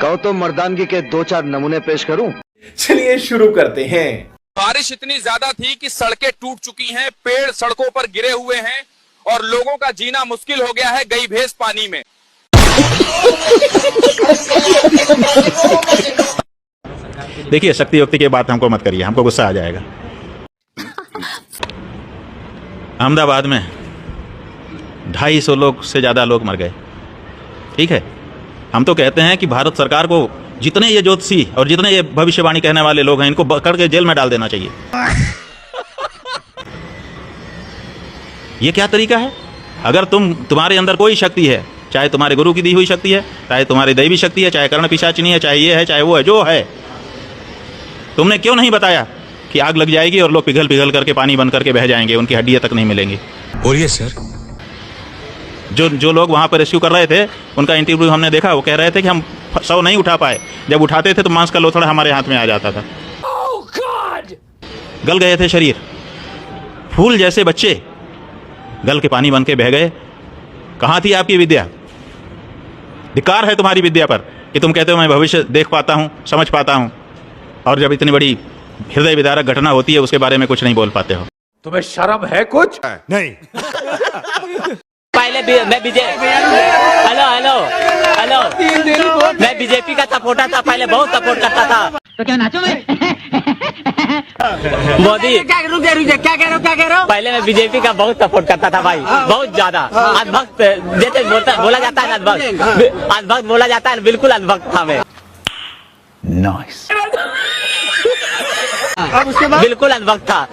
कहो तो मर्दानगी के 2-4 नमूने पेश करूं। चलिए शुरू करते हैं। बारिश इतनी ज्यादा थी कि सड़कें टूट चुकी हैं, पेड़ सड़कों पर गिरे हुए हैं और लोगों का जीना मुश्किल हो गया है गई भैंस पानी में। देखिए, शक्ति वक्ति की बात हमको मत करिए, हमको गुस्सा आ जाएगा। अहमदाबाद में 250 लोग से ज़्यादा लोग मर गए। ठीक है, हम तो कहते हैं कि भारत सरकार को जितने ये ज्योतिषी और जितने ये भविष्यवाणी कहने वाले लोग हैं, इनको पकड़ के जेल में डाल देना चाहिए। ये क्या तरीका है? अगर तुम्हारे अंदर कोई शक्ति है, चाहे तुम्हारे गुरु की दी हुई शक्ति है, चाहे तुम्हारी दैवी शक्ति है, चाहे कर्ण पिशाचिनी है, चाहे ये है, चाहे वो है, जो है, तुमने क्यों नहीं बताया कि आग लग जाएगी और लोग पिघल पिघल करके पानी बन करके बह जाएंगे, उनकी हड्डियां तक नहीं मिलेंगी। बोलिए सर। जो लोग वहाँ पर रेस्क्यू कर रहे थे, उनका इंटरव्यू हमने देखा, वो कह रहे थे कि हम 100 नहीं उठा पाए, जब उठाते थे तो मांस का लोथड़ा हमारे हाथ में आ जाता था। गल गए थे शरीर, फूल जैसे बच्चे गल के पानी बन के बह गए। कहाँ थी आपकी विद्या? धिक्कार है तुम्हारी विद्या पर कि तुम कहते हो मैं भविष्य देख पाता हूँ, समझ पाता हूँ, और जब इतनी बड़ी हृदय विदारक घटना होती है उसके बारे में कुछ नहीं बोल पाते हो। तुम्हें शर्म है कुछ? नहीं। पहले मैं हेलो मैं बीजेपी का सपोर्टर था, पहले बहुत सपोर्ट करता था। तो क्या नाचो मैं? मोदी क्या कह रहे हो? पहले मैं बीजेपी का बहुत सपोर्ट करता था भाई, बहुत ज्यादा। अंधभक्त जैसे बोला जाता है, अंधभक्त बोला जाता है, बिल्कुल अंधभक्त था मैं। नाइस। बिल्कुल अंधभक्त था,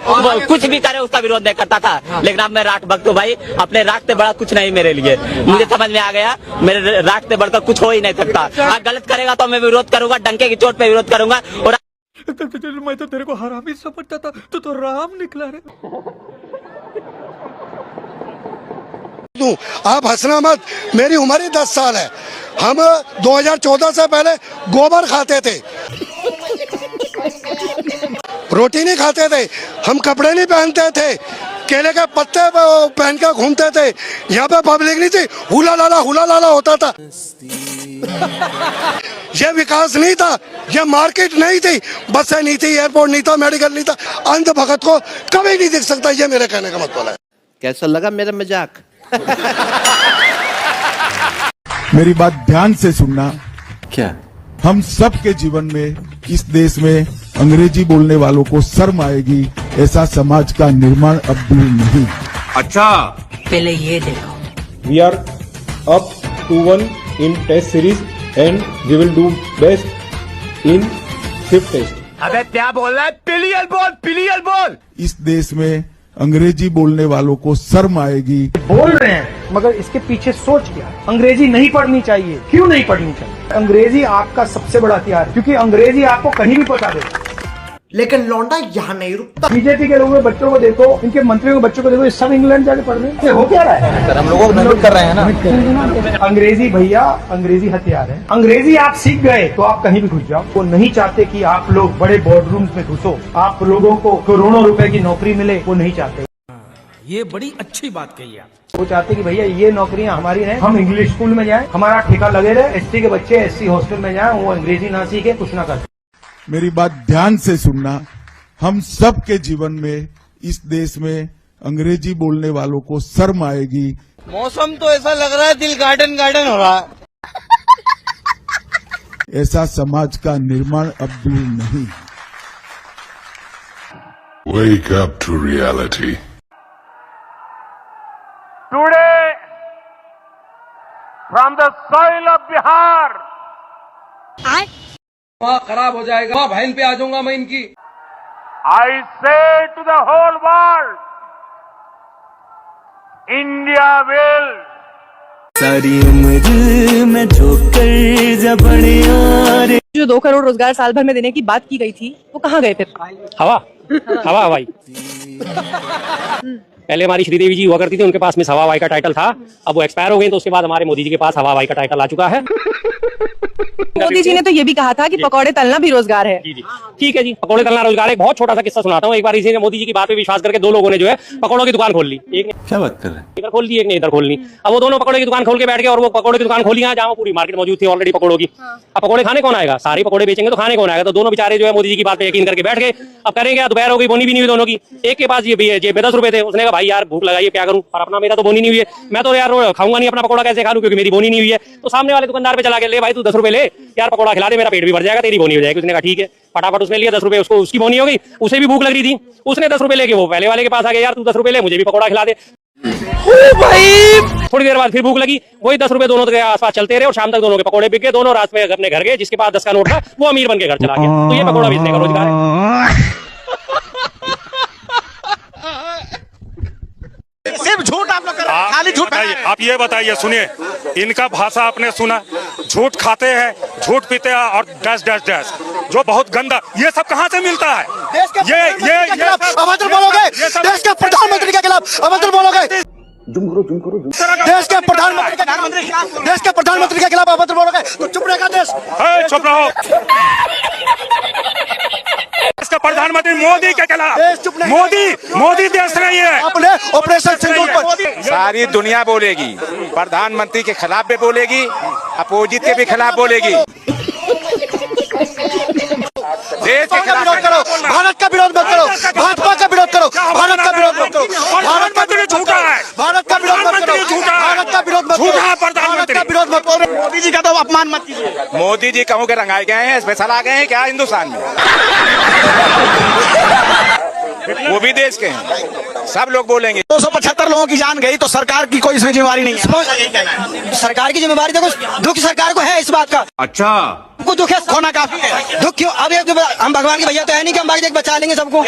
कुछ भी करे उसका विरोध नहीं करता था। लेकिन अब मैं राष्ट्र भक्त हूँ भाई, अपने राष्ट्र से बड़ा कुछ नहीं मेरे लिए। मुझे समझ में आ गया, मेरे राष्ट्र से बढ़कर कुछ हो ही नहीं सकता। अगर गलत करेगा तो मैं विरोध करूंगा, डंके की चोट पे विरोध करूंगा। और मैं तो तेरे को हरामी समझता था, तो राम निकला रे। आप हंसना मत, मेरी उम्र ही 10 साल है। हम 2014 से पहले गोबर खाते थे, रोटी नहीं खाते थे, हम कपड़े नहीं पहनते थे, केले के पत्ते पहन कर घूमते थे। यहाँ पे पब्लिक नहीं थी, हुला लाला होता था। ये विकास नहीं था, ये मार्केट नहीं थी, बसें नहीं थी, एयरपोर्ट नहीं था, मेडिकल नहीं था। अंध भगत को कभी नहीं दिख सकता, ये मेरे कहने का मतलब है। कैसा लगा मेरा मजाक? मेरी बात ध्यान से सुनना। क्या? हम सब के जीवन में, इस देश में अंग्रेजी बोलने वालों को शर्म आएगी, ऐसा समाज का निर्माण अब दूर नहीं। अच्छा, पहले ये देखो। We are up 2-1 in Test series and we will do best in 5th Test. अबे क्या बोल रहा है? पिलियल बोल। इस देश में अंग्रेजी बोलने वालों को शर्म आएगी। बोल रहे हैं, मगर इसके पीछे सोच क्या है? अंग्रेजी नहीं पढ़नी चाहिए। क्यों नहीं पढ़नी चाहिए? अंग्रेजी आपका सबसे बड़ा हथियार है, क्योंकि अंग्रेजी आपको कहीं भी पहुंचा देगा। लेकिन लौंडा यहाँ नहीं रुकता। बीजेपी के लोगों के बच्चों को देखो, इनके मंत्रियों के बच्चों को देखो, ये सब इंग्लैंड जाके पढ़ रहे हैं। हो क्या रहा है? हम लोगों को मदद कर रहे हैं ना। अंग्रेजी भैया, अंग्रेजी हथियार है। अंग्रेजी आप सीख गए तो आप कहीं भी घुस जाओ। वो नहीं चाहते कि आप लोग बड़े बोर्ड में घुसो, आप लोगों को करोड़ों रुपए की नौकरी मिले, वो नहीं चाहते। ये बड़ी अच्छी बात कही आप। वो चाहते कि भैया ये नौकरियां हमारी हैं, हम इंग्लिश स्कूल में जाएं, हमारा ठेका लगे रहे, एसटी के बच्चे एससी हॉस्टल में जाएं, वो अंग्रेजी ना सीखे, कुछ ना कर। मेरी बात ध्यान से सुनना। हम सब के जीवन में, इस देश में अंग्रेजी बोलने वालों को शर्म आएगी। मौसम तो ऐसा लग रहा है दिल गार्डन हो रहा है। ऐसा समाज का निर्माण अब दूर नहीं। Wake up to reality. Today, from the soil of Bihar, वहाँ खराब हो जाएगा, वहाँ बहन पे आ जाऊंगा मैं इनकी। I say to the whole world, India will. सारी उम्र में ठोकर जबड़े यार। जो 2 करोड़ रोजगार साल भर में देने की बात की गई थी, वो कहाँ गए फिर? हवा हवाई। पहले हमारी श्रीदेवी जी हुआ करती थी, उनके पास मिस हवाबाई का टाइटल था, अब वो एक्सपायर हो गई, तो उसके बाद हमारे मोदी जी के पास हवाबाई का टाइटल आ चुका है। मोदी जी ने तो ये भी कहा था कि पकौड़े तलना भी रोजगार है। जी जी ठीक है जी, पकौड़े तलना रोजगार है। एक बहुत छोटा सा किस्सा सुनाता हूँ। एक बार इसी ने मोदी जी की बात पे विश्वास करके दो लोगों ने जो है पकौड़ों की दुकान खोल ली। एक ने क्या बात कर रहे हैं? इधर खोल दी, एक ने इधर खोल ली। अब वो दोनों पकौड़े की दुकान खोल के बैठ गए और वो पकौड़े की दुकान खोली है जहाँ पूरी मार्केट मौजूद थी ऑलरेडी पकौड़ों की। अब पकौड़े खाने कौन आएगा? सारे पकौड़े बेचेंगे तो खाने कौन आएगा? तो दोनों बेचारे जो है मोदी जी की बात पे यकीन करके बैठ गए। अब करेंगे, दोपहर हो गई, बोनी भी नहीं हुई दोनों की। एक के पास ये जेब में 10 रुपए थे, उसने कहा भाई यार भूख लगाई, क्या करूं, और अपना मेरा तो बोनी नहीं हुई है, मैं तो यार खाऊंगा नहीं, अपना पकौड़ा कैसे खा लूं क्योंकि मेरी बोनी नहीं हुई है। तो सामने वाले दुकानदार पे चला के, ले भाई तू 10 रुपए ले यार, पकौड़ा खिला दे, मेरा पेट भी भर जाएगा, तेरी बोनी हो जाएगी। उसने कहा ठीक है, फटाफट उसने लिया 10 रुपए, उसको उसकी बोनी हो गई, उसे भी भूख लग रही थी, उसने 10 रुपए लेके वो पहले वाले के पास आ गया, यार तू 10 रुपए ले, मुझे भी पकौड़ा खिला दे। थोड़ी देर बाद फिर भूख लगी, वही 10 रुपए दोनों के आसपास चलते रहे और शाम तक दोनों के पकौड़े बिक गए। दोनों रात में अपने घर गए, जिसके पास 10 का नोट था वो अमीर बन के घर चला गया। तो ये पकौड़ा बेचने का रोजगार है। सिर्फ झूठ आप लोग कर रहे हैं, खाली झूठ। आप ये बताइए, सुनिए, इनका भाषा आपने सुना, झूठ खाते हैं, झूठ पीते हैं और डैश डैश डैश, जो बहुत गंदा, ये सब कहाँ से मिलता है? ये अभद्र बोलोगे, देश के प्रधानमंत्री के खिलाफ अभद्र बोलोगे, देश के प्रधानमंत्री के खिलाफ अभद्र बोलोगे तो चुप रहेगा देश? चुप रहो। इसका प्रधानमंत्री मोदी के खिलाफ, मोदी देश नहीं है। अपने ऑपरेशन सिंदूर पर सारी दुनिया बोलेगी, प्रधानमंत्री के खिलाफ भी बोलेगी, अपोजिट के भी खिलाफ बोलेगी। देश का विरोध करो, भारत का विरोध मत करो, भाजपा का विरोध करो, भारत का विरोध मत करो, भारत का विरोध झूठा है, भारत का विरोध मत करो, भारत का विरोध मत करो, भारत का विरोध मत करो। मोदी जी का तो अपमान मत कीजिए। मोदी जी कहूँ के रंगाए गए हैं, स्पेशल आ गए हैं क्या हिंदुस्तान में? वो भी देश के हैं, सब लोग बोलेंगे। 275 लोगों की जान गई तो सरकार की कोई इसमें जिम्मेवारी नहीं है। सरकार की जिम्मेवारी देखो, दुख सरकार को है इस बात का। अच्छा, को दुख है, खोना काफी है। दुख क्यों? अब हम भगवान के भैया तो है नहीं कि हम बाकी बचा लेंगे सबको।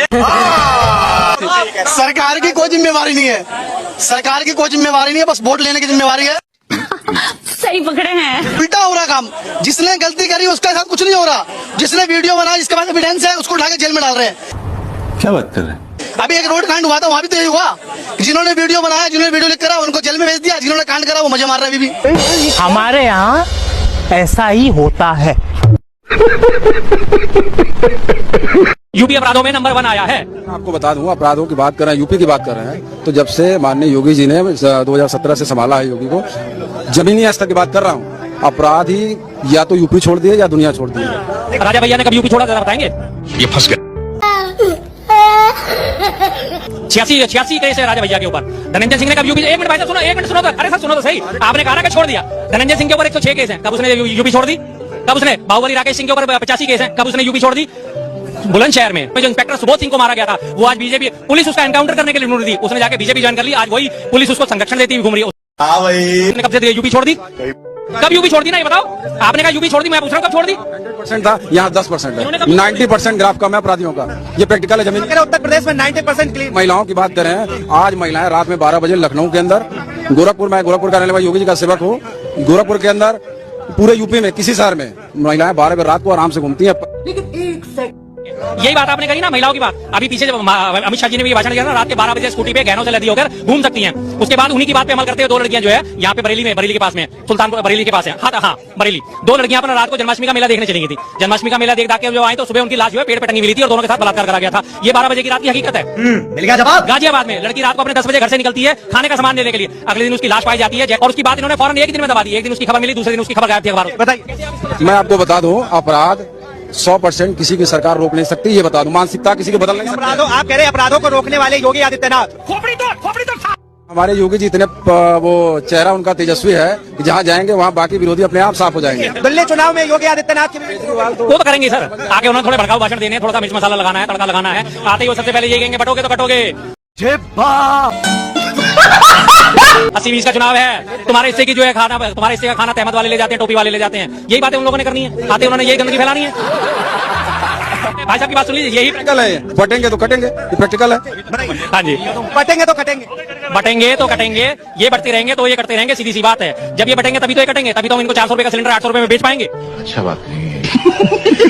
सरकार की कोई जिम्मेवारी नहीं है, सरकार की कोई जिम्मेवारी नहीं है, बस वोट लेने की जिम्मेवारी है। सही पकड़े हैं। उल्टा हो रहा काम, जिसने गलती करी उसके साथ कुछ नहीं हो रहा, जिसने वीडियो बनाया जिसके पास एविडेंस है उसको उठा के जेल में डाल रहे हैं। क्या बात कर रहे हैं? अभी एक रोड कांड हुआ था, वहाँ भी तो यही हुआ, जिन्होंने वीडियो बनाया, जिन्होंने वीडियो लिख करा उनको जेल में भेज दिया, जिन्होंने कांड करा वो मजे मार रहे हैं अभी भी। हमारे यहाँ ऐसा ही होता है। यूपी अपराधों में नंबर 1 आया है। आपको बता दूं, अपराधों की बात कर रहे हैं, यूपी की बात कर रहे हैं, तो जब से माननीय योगी जी ने 2017 से संभाला है योगी को, जमीनी स्तर की बात कर रहा हूँ, अपराध ही या तो यूपी छोड़ दिए या दुनिया छोड़ दी है। राजा भैया ने कब यूपी छोड़ा जरा बताएंगे? ये फंस गया। 86 केस है राजा भैया के ऊपर। धनंजय सिंह ने कब यूपी, एक मिनट भाई साहब सुनो, एक मिनट सुनो तो, अरे सर सुनो तो सही, आपने कहा ना कि छोड़ दिया। धनंजय सिंह के ऊपर 106 केस है, कब उसने यूपी छोड़ दी? कब उसने? बाहुबली राकेश सिंह के ऊपर 85 केस है, कब उसने यूपी छोड़ दी? बुलंदशहर में जो इंस्पेक्टर सुबोध सिंह को मारा गया था, वो आज बीजेपी पुलिस उसका एनकाउंटर करने के लिए ढूंढ रही थी, उसने जाके बीजेपी ज्वाइन कर ली, आज वही पुलिस उसको संरक्षण देती हुई घूम रही है। कब से यूपी छोड़ दी? कब यूपी छोड़ दी ना ये बताओ? आपने कहा यूपी छोड़ दी, मैं पूछ रहा हूँ कब छोड़ दी? 100% था, यहाँ 10% है, 90% ग्राफ कम है अपराधियों का, ये प्रैक्टिकल है। जमीन उत्तर प्रदेश में 90% क्लीन। महिलाओं की बात करें, आज महिलाएं रात में 12 बजे लखनऊ के अंदर, गोरखपुर में, गोरखपुर का रहने वाला योगी जी का सेवक हूँ, गोरखपुर के अंदर पूरे यूपी में किसी शहर में महिलाएं 12 बजे रात को आराम से घूमती हैं। यही बात आपने कही ना महिलाओं की बात। अभी पीछे जब अमित शाह जी ने भी भाषण दिया ना, रात के 12 बजे स्कूटी पे गहनों से लदी होकर घूम सकती हैं। उसके बाद उन्हीं की बात पे अमल करते हुए 2 लड़कियां जो है यहाँ पे बरेली के पास में, सुल्तानपुर बरेली के पास है, हाँ बरेली, 2 लड़कियां अपना रात को जन्माष्टमी का मेला देखने चली गई थी। जन्माष्टमी का मेला देख के जो आई तो सुबह उनकी लाश जो है पेड़ पे टंगी मिली थी और दोनों के साथ बलात्कार करा गया था। ये 12 बजे की रात की हकीकत है। मिल गया जवाब। गाजियाबाद में लड़की रात को अपने 10 बजे घर से निकलती है खाने का सामान लेने के लिए, अगले दिन उसकी लाश पाई जाती है और उसकी बात इन्होंने फौरन एक दिन में दबा दी। एक दिन उसकी खबर मिली, दूसरे दिन उसकी खबर गायब थी अखबारों में। बताइए। मैं आपको बता दूं, अपराध 100% किसी की सरकार रोक नहीं सकती, ये बता दूं, मानसिकता किसी को बदल नहीं सकती। अपराधों, आप कह रहे हैं अपराधों को रोकने वाले योगी आदित्यनाथ। हमारे योगी जी इतने वो चेहरा उनका तेजस्वी है कि जहाँ जाएंगे वहाँ बाकी विरोधी अपने आप साफ हो जाएंगे। दिल्ली चुनाव में योगी आदित्यनाथ की वो तो करेंगे सर, आके उन्होंने थोड़े भड़काऊ भाषण देने, थोड़ा सा मिर्च मसाला लगाना है, तड़का लगाना है, आते ही वो सबसे पहले ये कहेंगे बटोगे तो कटोगे। 80-20 का चुनाव है, तुम्हारे हिस्से की जो है खाना, तुम्हारे हिस्से का खाना तहमत वाले ले जाते हैं, टोपी वाले ले जाते हैं, यही बातें उन लोगों ने करनी है। आते उन्होंने यही गंदगी फैलानी है। भाई साहब की बात सुन लीजिए, यही प्रैक्टिकल है, बटेंगे तो कटेंगे, ये प्रैक्टिकल है। हाँ जी, बटेंगे तो कटेंगे, बटेंगे तो कटेंगे, ये बढ़ते रहेंगे तो ये करते रहेंगे, सीधी सी बात है। जब ये बटेंगे तभी तो ये कटेंगे, तभी तो हम इनको 400 रुपए का सिलेंडर 800 रुपए में बेच पाएंगे। अच्छा बात नहीं है।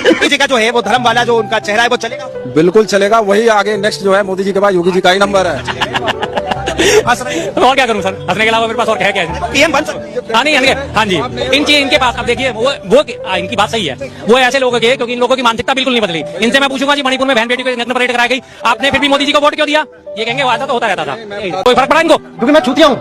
मोदी जी का जो है वो धर्म वाला जो उनका चेहरा है वो चलेगा, बिल्कुल चलेगा। वही आगे नेक्स्ट जो है मोदी जी के बाद योगी जी का ही नंबर है। और क्या करूं सर, हंसने के अलावा मेरे पास और क्या है? पीएम बन सकते। हाँ नहीं हां जी, इनके पास अब देखिए वो इनकी बात सही है, वो ऐसे लोगों के, क्योंकि इन लोगों की मानसिकता बिल्कुल नहीं बदली। इनसे मैं पूछूंगा जी मणिपुर में बहन बेटी को नग्न परेड कराई गई, आपने फिर भी मोदी जी को वोट क्यों दिया? ये कहेंगे वादा तो होता रहता था, कोई फर्क पड़ा इनको? क्योंकि मैं छूतिया हूँ।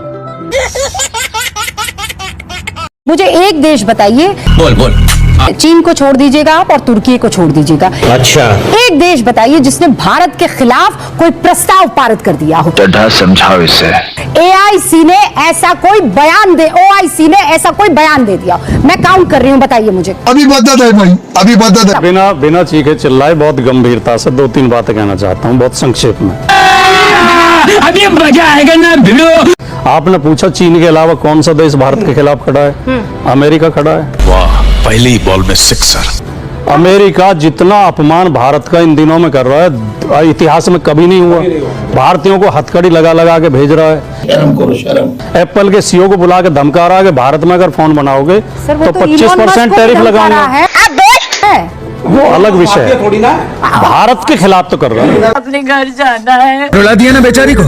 मुझे एक देश बताइए, बोल चीन को छोड़ दीजिएगा आप और तुर्की को छोड़ दीजिएगा, अच्छा एक देश बताइए जिसने भारत के खिलाफ कोई प्रस्ताव पारित कर दिया हो। गड्ढा समझाओ इसे। ओआईसी ने ऐसा कोई बयान दे दिया, मैं काउंट कर रही हूँ, बताइए मुझे। अभी बदत है भाई, अभी बदत है। बिना चीखे चिल्लाए बहुत गंभीरता से 2-3 बातें कहना चाहता हूँ, बहुत संक्षेप में। अभी मजा आएगा ना भिड़ो। आपने पूछा चीन के अलावा कौन सा देश भारत के खिलाफ खड़ा है? अमेरिका खड़ा है। वाह, पहले ही बॉल में सिक्सर। अमेरिका जितना अपमान भारत का इन दिनों में कर रहा है, इतिहास में कभी नहीं हुआ। भारतीयों को हथकड़ी लगा के भेज रहा है। शर्म। एप्पल के सीईओ को बुला के धमका रहा है कि भारत में अगर फोन बनाओगे तो 25% टैरिफ लगाऊंगा। वो अलग विषय है, थोड़ी ना भारत के खिलाफ तो कर रहा है। अपने घर जाना है। रुला दिया ना बेचारी को।